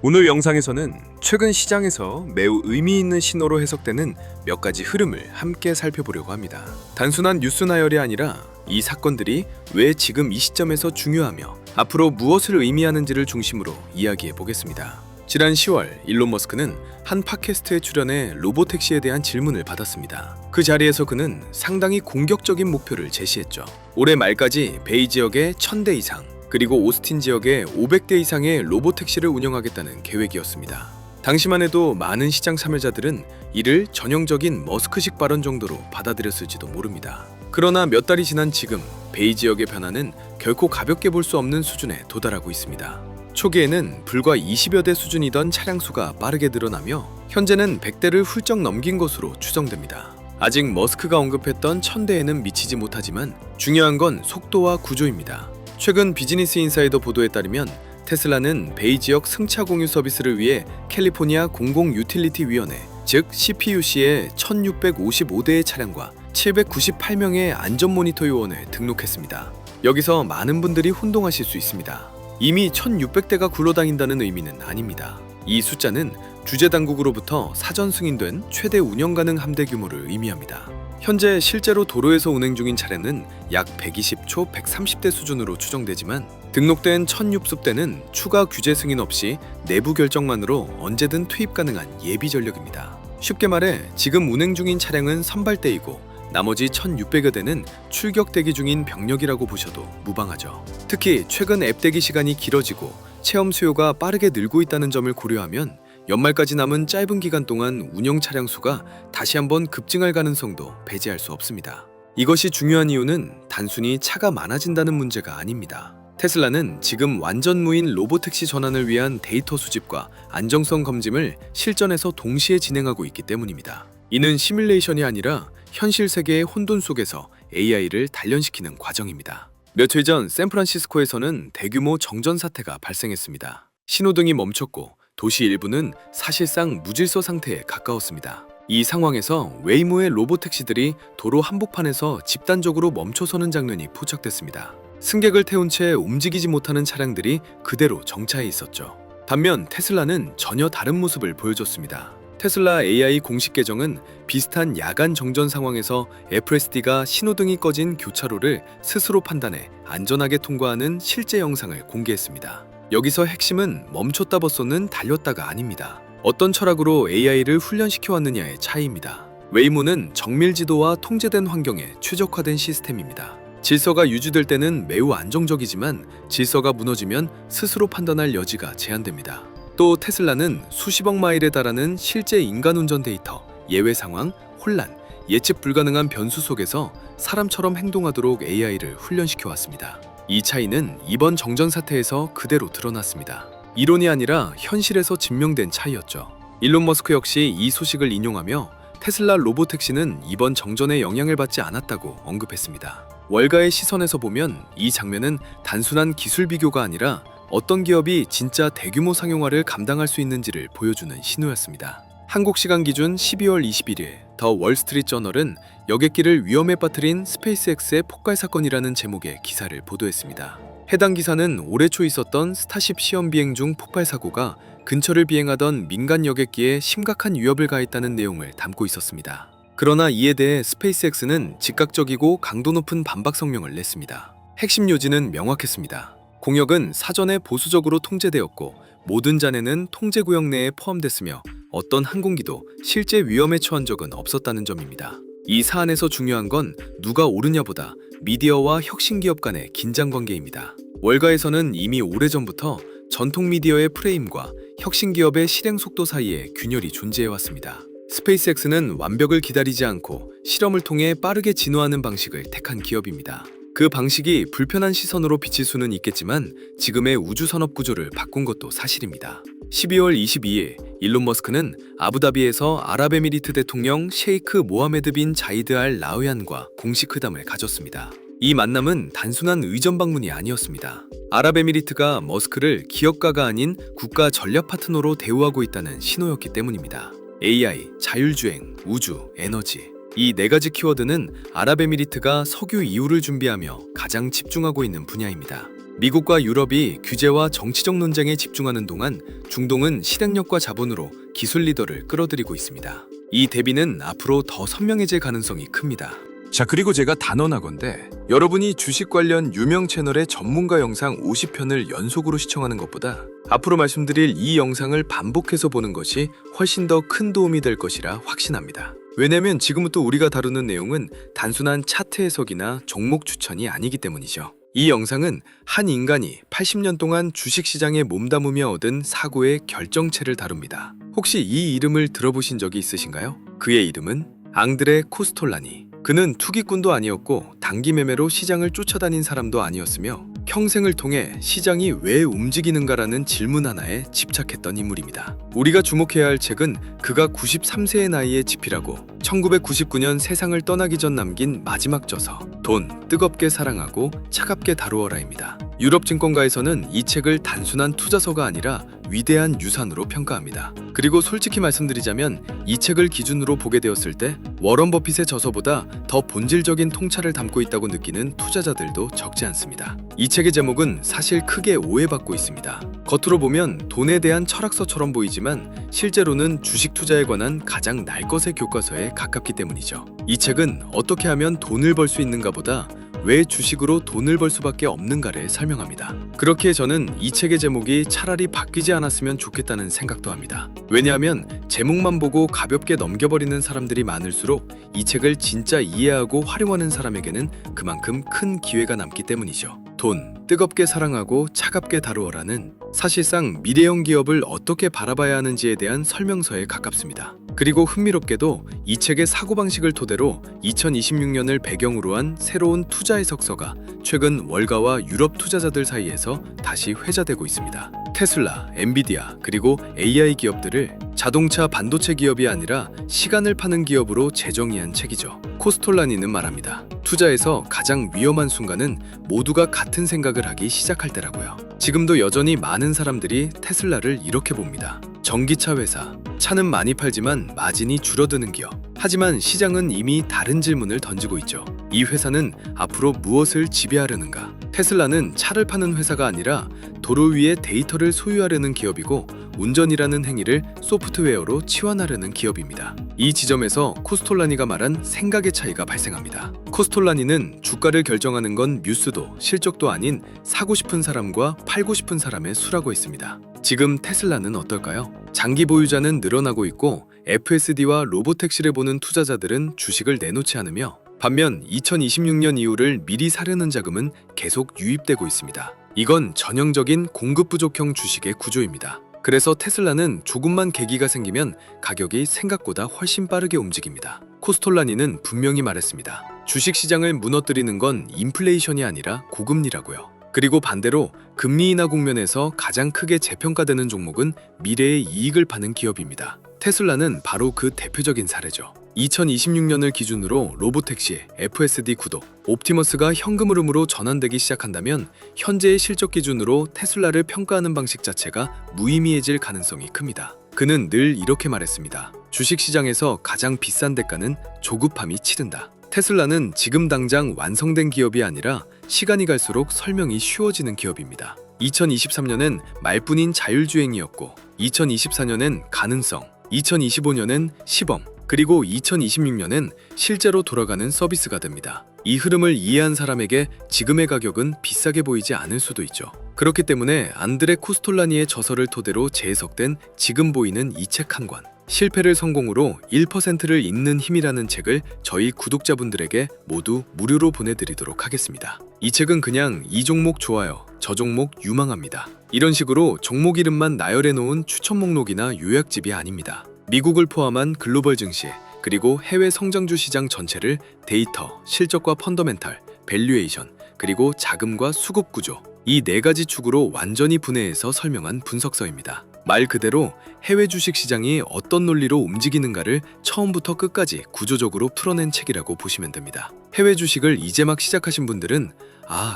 오늘 영상에서는 최근 시장에서 매우 의미 있는 신호로 해석되는 몇 가지 흐름을 함께 살펴보려고 합니다. 단순한 뉴스 나열이 아니라 이 사건들이 왜 지금 이 시점에서 중요하며 앞으로 무엇을 의미하는지를 중심으로 이야기해 보겠습니다. 지난 10월 일론 머스크는 한 팟캐스트에 출연해 로보택시에 대한 질문을 받았습니다. 그 자리에서 그는 상당히 공격적인 목표를 제시했죠. 올해 말까지 베이 지역에 1000대 이상, 그리고 오스틴 지역에 500대 이상의 로보택시를 운영하겠다는 계획이었습니다. 당시만 해도 많은 시장 참여자들은 이를 전형적인 머스크식 발언 정도로 받아들였을지도 모릅니다. 그러나 몇 달이 지난 지금 베이 지역의 변화는 결코 가볍게 볼 수 없는 수준에 도달하고 있습니다. 초기에는 불과 20여 대 수준이던 차량 수가 빠르게 늘어나며 현재는 100대를 훌쩍 넘긴 것으로 추정됩니다. 아직 머스크가 언급했던 1000대에는 미치지 못하지만 중요한 건 속도와 구조입니다. 최근 비즈니스 인사이더 보도에 따르면 테슬라는 베이 지역 승차 공유 서비스를 위해 캘리포니아 공공 유틸리티 위원회, 즉 CPUC에 1655대의 차량과 798명의 안전 모니터 요원을 등록했습니다. 여기서 많은 분들이 혼동하실 수 있습니다. 이미 1600대가 굴러다닌다는 의미는 아닙니다. 이 숫자는 주재 당국으로부터 사전 승인된 최대 운영 가능 함대 규모를 의미합니다. 현재 실제로 도로에서 운행 중인 차량은 약 120초 130대 수준으로 추정되지만 등록된 1060대는 추가 규제 승인 없이 내부 결정만으로 언제든 투입 가능한 예비 전력입니다. 쉽게 말해 지금 운행 중인 차량은 선발대이고 나머지 1600여 대는 출격 대기 중인 병력이라고 보셔도 무방하죠. 특히 최근 앱 대기 시간이 길어지고 체험 수요가 빠르게 늘고 있다는 점을 고려하면 연말까지 남은 짧은 기간 동안 운영 차량 수가 다시 한번 급증할 가능성도 배제할 수 없습니다. 이것이 중요한 이유는 단순히 차가 많아진다는 문제가 아닙니다. 테슬라는 지금 완전 무인 로보택시 전환을 위한 데이터 수집과 안정성 검증을 실전에서 동시에 진행하고 있기 때문입니다. 이는 시뮬레이션이 아니라 현실 세계의 혼돈 속에서 AI를 단련시키는 과정입니다. 며칠 전 샌프란시스코에서는 대규모 정전 사태가 발생했습니다. 신호등이 멈췄고 도시 일부는 사실상 무질서 상태에 가까웠습니다. 이 상황에서 웨이모의 로보택시들이 도로 한복판에서 집단적으로 멈춰서는 장면이 포착됐습니다. 승객을 태운 채 움직이지 못하는 차량들이 그대로 정차해 있었죠. 반면 테슬라는 전혀 다른 모습을 보여줬습니다. 테슬라 AI 공식 계정은 비슷한 야간 정전 상황에서 FSD가 신호등이 꺼진 교차로를 스스로 판단해 안전하게 통과하는 실제 영상을 공개했습니다. 여기서 핵심은 멈췄다 벗소는 달렸다가 아닙니다. 어떤 철학으로 AI를 훈련시켜 왔느냐의 차이입니다. 웨이모는 정밀지도와 통제된 환경에 최적화된 시스템입니다. 질서가 유지될 때는 매우 안정적이지만 질서가 무너지면 스스로 판단할 여지가 제한됩니다. 또 테슬라는 수십억 마일에 달하는 실제 인간 운전 데이터, 예외 상황, 혼란, 예측 불가능한 변수 속에서 사람처럼 행동하도록 AI를 훈련시켜 왔습니다. 이 차이는 이번 정전 사태에서 그대로 드러났습니다. 이론이 아니라 현실에서 증명된 차이였죠. 일론 머스크 역시 이 소식을 인용하며 테슬라 로보택시는 이번 정전에 영향을 받지 않았다고 언급했습니다. 월가의 시선에서 보면 이 장면은 단순한 기술 비교가 아니라 어떤 기업이 진짜 대규모 상용화를 감당할 수 있는지를 보여주는 신호였습니다. 한국 시간 기준 12월 21일 더 월스트리트 저널은 여객기를 위험에 빠뜨린 스페이스X의 폭발 사건이라는 제목의 기사를 보도했습니다. 해당 기사는 올해 초 있었던 스타쉽 시험 비행 중 폭발 사고가 근처를 비행하던 민간 여객기에 심각한 위협을 가했다는 내용을 담고 있었습니다. 그러나 이에 대해 스페이스X는 즉각적이고 강도 높은 반박 성명을 냈습니다. 핵심 요지는 명확했습니다. 공역은 사전에 보수적으로 통제되었고 모든 잔해는 통제구역 내에 포함됐으며 어떤 항공기도 실제 위험에 처한 적은 없었다는 점입니다. 이 사안에서 중요한 건 누가 옳으냐보다 미디어와 혁신기업 간의 긴장관계입니다. 월가에서는 이미 오래전부터 전통 미디어의 프레임과 혁신기업의 실행 속도 사이에 균열이 존재해왔습니다. 스페이스X는 완벽을 기다리지 않고 실험을 통해 빠르게 진화하는 방식을 택한 기업입니다. 그 방식이 불편한 시선으로 비칠 수는 있겠지만 지금의 우주산업 구조를 바꾼 것도 사실입니다. 12월 22일 일론 머스크는 아부다비에서 아랍에미리트 대통령 셰이크 모하메드 빈 자이드 알 나흐얀과 공식 회담을 가졌습니다. 이 만남은 단순한 의전 방문이 아니었습니다. 아랍에미리트가 머스크를 기업가가 아닌 국가 전략 파트너로 대우하고 있다는 신호였기 때문입니다. AI, 자율주행, 우주, 에너지 이 네 가지 키워드는 아랍에미리트가 석유 이후를 준비하며 가장 집중하고 있는 분야입니다. 미국과 유럽이 규제와 정치적 논쟁에 집중하는 동안 중동은 실행력과 자본으로 기술 리더를 끌어들이고 있습니다. 이 대비는 앞으로 더 선명해질 가능성이 큽니다. 자, 그리고 제가 단언하건대 여러분이 주식 관련 유명 채널의 전문가 영상 50편을 연속으로 시청하는 것보다 앞으로 말씀드릴 이 영상을 반복해서 보는 것이 훨씬 더 큰 도움이 될 것이라 확신합니다. 왜냐면 지금부터 우리가 다루는 내용은 단순한 차트 해석이나 종목 추천이 아니기 때문이죠. 이 영상은 한 인간이 80년 동안 주식시장에 몸담으며 얻은 사고의 결정체를 다룹니다. 혹시 이 이름을 들어보신 적이 있으신가요? 그의 이름은 앙드레 코스톨라니. 그는 투기꾼도 아니었고 단기 매매로 시장을 쫓아다닌 사람도 아니었으며 평생을 통해 시장이 왜 움직이는가라는 질문 하나에 집착했던 인물입니다. 우리가 주목해야 할 책은 그가 93세의 나이에 집필하고 1999년 세상을 떠나기 전 남긴 마지막 저서 돈, 뜨겁게 사랑하고 차갑게 다루어라입니다. 유럽 증권가에서는 이 책을 단순한 투자서가 아니라 위대한 유산으로 평가합니다. 그리고 솔직히 말씀드리자면 이 책을 기준으로 보게 되었을 때 워런 버핏의 저서보다 더 본질적인 통찰을 담고 있다고 느끼는 투자자들도 적지 않습니다. 이 책의 제목은 사실 크게 오해받고 있습니다. 겉으로 보면 돈에 대한 철학서처럼 보이지만 실제로는 주식 투자에 관한 가장 날 것의 교과서에 가깝기 때문이죠. 이 책은 어떻게 하면 돈을 벌 수 있는가 보다 왜 주식으로 돈을 벌 수밖에 없는가를 설명합니다. 그렇게 저는 이 책의 제목이 차라리 바뀌지 않았으면 좋겠다는 생각도 합니다. 왜냐하면 제목만 보고 가볍게 넘겨버리는 사람들이 많을수록 이 책을 진짜 이해하고 활용하는 사람에게는 그만큼 큰 기회가 남기 때문이죠. 돈, 뜨겁게 사랑하고 차갑게 다루어라는 사실상 미래형 기업을 어떻게 바라봐야 하는지에 대한 설명서에 가깝습니다. 그리고 흥미롭게도 이 책의 사고방식을 토대로 2026년을 배경으로 한 새로운 투자 해석서가 최근 월가와 유럽 투자자들 사이에서 다시 회자되고 있습니다. 테슬라, 엔비디아, 그리고 AI 기업들을 자동차 반도체 기업이 아니라 시간을 파는 기업으로 재정의한 책이죠. 코스톨라니는 말합니다. 투자에서 가장 위험한 순간은 모두가 같은 생각을 하기 시작할 때라고요. 지금도 여전히 많은 사람들이 테슬라를 이렇게 봅니다. 전기차 회사, 차는 많이 팔지만 마진이 줄어드는 기업. 하지만 시장은 이미 다른 질문을 던지고 있죠. 이 회사는 앞으로 무엇을 지배하려는가? 테슬라는 차를 파는 회사가 아니라 도로 위에 데이터를 소유하려는 기업이고 운전이라는 행위를 소프트웨어로 치환하려는 기업입니다. 이 지점에서 코스톨라니가 말한 생각의 차이가 발생합니다. 코스톨라니는 주가를 결정하는 건 뉴스도 실적도 아닌 사고 싶은 사람과 팔고 싶은 사람의 수라고 했습니다. 지금 테슬라는 어떨까요? 장기 보유자는 늘어나고 있고 FSD와 로보택시를 보는 투자자들은 주식을 내놓지 않으며 반면 2026년 이후를 미리 사려는 자금은 계속 유입되고 있습니다. 이건 전형적인 공급 부족형 주식의 구조입니다. 그래서 테슬라는 조금만 계기가 생기면 가격이 생각보다 훨씬 빠르게 움직입니다. 코스톨라니는 분명히 말했습니다. 주식시장을 무너뜨리는 건 인플레이션이 아니라 고금리라고요. 그리고 반대로 금리 인하 국면에서 가장 크게 재평가되는 종목은 미래의 이익을 파는 기업입니다. 테슬라는 바로 그 대표적인 사례죠. 2026년을 기준으로 로보택시, FSD 구독, 옵티머스가 현금 흐름으로 전환되기 시작한다면 현재의 실적 기준으로 테슬라를 평가하는 방식 자체가 무의미해질 가능성이 큽니다. 그는 늘 이렇게 말했습니다. 주식시장에서 가장 비싼 대가는 조급함이 치른다. 테슬라는 지금 당장 완성된 기업이 아니라 시간이 갈수록 설명이 쉬워지는 기업입니다. 2023년엔 말뿐인 자율주행이었고 2024년엔 가능성, 2025년엔 시범, 그리고 2026년엔 실제로 돌아가는 서비스가 됩니다. 이 흐름을 이해한 사람에게 지금의 가격은 비싸게 보이지 않을 수도 있죠. 그렇기 때문에 안드레 코스톨라니의 저서를 토대로 재해석된 지금 보이는 이 책 한 권, 실패를 성공으로 1%를 잇는 힘이라는 책을 저희 구독자분들에게 모두 무료로 보내드리도록 하겠습니다. 이 책은 그냥 이 종목 좋아요, 저 종목 유망합니다. 이런 식으로 종목 이름만 나열해놓은 추천 목록이나 요약집이 아닙니다. 미국을 포함한 글로벌 증시, 그리고 해외 성장주 시장 전체를 데이터, 실적과 펀더멘탈, 밸류에이션, 그리고 자금과 수급 구조, 이 네 가지 축으로 완전히 분해해서 설명한 분석서입니다. 말 그대로 해외 주식 시장이 어떤 논리로 움직이는가를 처음부터 끝까지 구조적으로 풀어낸 책이라고 보시면 됩니다. 해외 주식을 이제 막 시작하신 분들은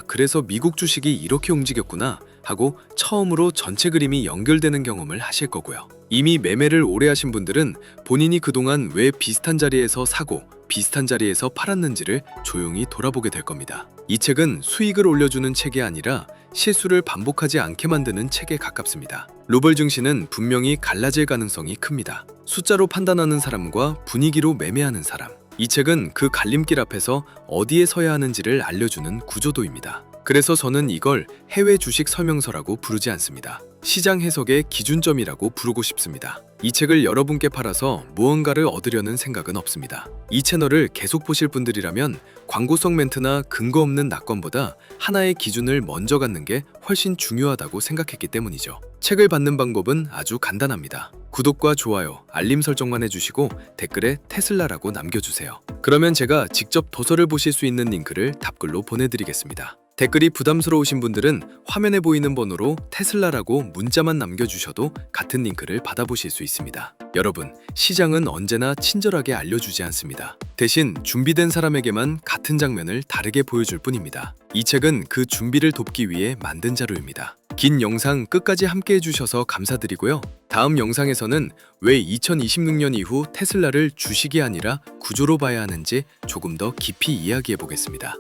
그래서 미국 주식이 이렇게 움직였구나 하고 처음으로 전체 그림이 연결되는 경험을 하실 거고요. 이미 매매를 오래 하신 분들은 본인이 그동안 왜 비슷한 자리에서 사고 비슷한 자리에서 팔았는지를 조용히 돌아보게 될 겁니다. 이 책은 수익을 올려주는 책이 아니라 실수를 반복하지 않게 만드는 책에 가깝습니다. 로벌 증시는 분명히 갈라질 가능성이 큽니다. 숫자로 판단하는 사람과 분위기로 매매하는 사람. 이 책은 그 갈림길 앞에서 어디에 서야 하는지를 알려주는 구조도입니다. 그래서 저는 이걸 해외 주식 설명서라고 부르지 않습니다. 시장 해석의 기준점이라고 부르고 싶습니다. 이 책을 여러분께 팔아서 무언가를 얻으려는 생각은 없습니다. 이 채널을 계속 보실 분들이라면 광고성 멘트나 근거 없는 낙관보다 하나의 기준을 먼저 갖는 게 훨씬 중요하다고 생각했기 때문이죠. 책을 받는 방법은 아주 간단합니다. 구독과 좋아요, 알림 설정만 해주시고 댓글에 테슬라라고 남겨주세요. 그러면 제가 직접 도서를 보실 수 있는 링크를 답글로 보내드리겠습니다. 댓글이 부담스러우신 분들은 화면에 보이는 번호로 테슬라라고 문자만 남겨주셔도 같은 링크를 받아보실 수 있습니다. 여러분, 시장은 언제나 친절하게 알려주지 않습니다. 대신 준비된 사람에게만 같은 장면을 다르게 보여줄 뿐입니다. 이 책은 그 준비를 돕기 위해 만든 자료입니다. 긴 영상 끝까지 함께 해주셔서 감사드리고요. 다음 영상에서는 왜 2026년 이후 테슬라를 주식이 아니라 구조로 봐야 하는지 조금 더 깊이 이야기해 보겠습니다.